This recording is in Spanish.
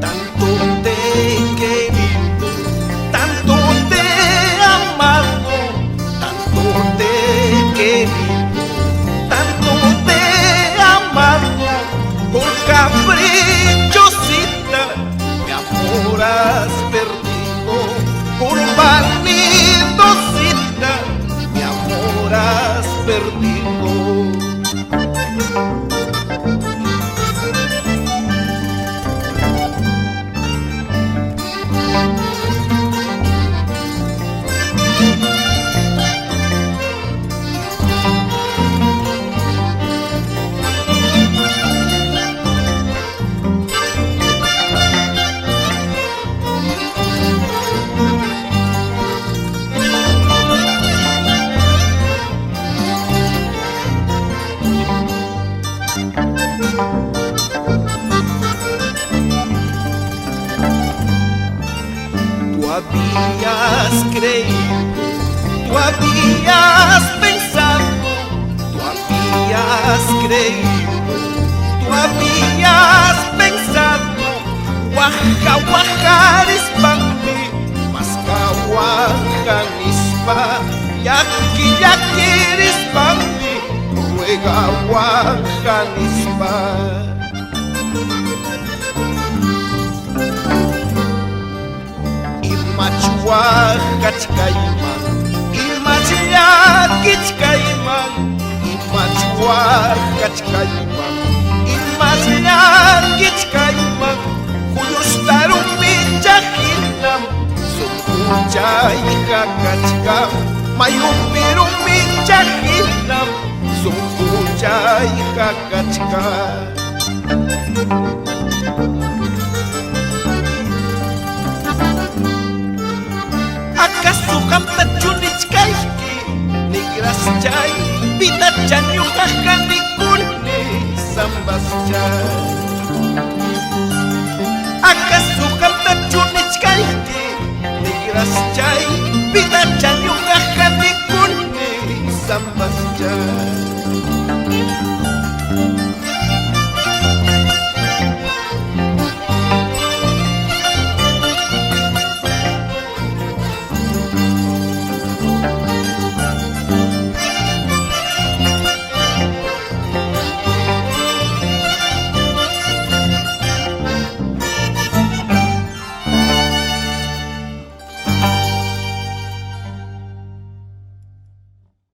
Tanto te he querido, tanto te he amado, tanto te he querido, tanto te he amado. Por caprichosita mi amor has perdido, por vanidosita mi amor has perdido. Tú habías creído, tú habías pensado, tú habías creído, tú habías pensado. Waja wajarispanmi, masca wajanispa, yaki yakirispanmi, ruega wajanispa. Imachwakachkayman, imachllakishkayman, imachwakachkayman, imachllakishkayman. Kuyushtarumi chahinam, sunkuchayqa kachka, mayupirumi chahinam, sunkuchayqa kachka. ¿Acaso hamta chunichkayki negras chay vida chañujaja nikuni zambas chay? ¿Acaso hamta chunichkayki negras chay vida chañujaja nikuni zambas chay?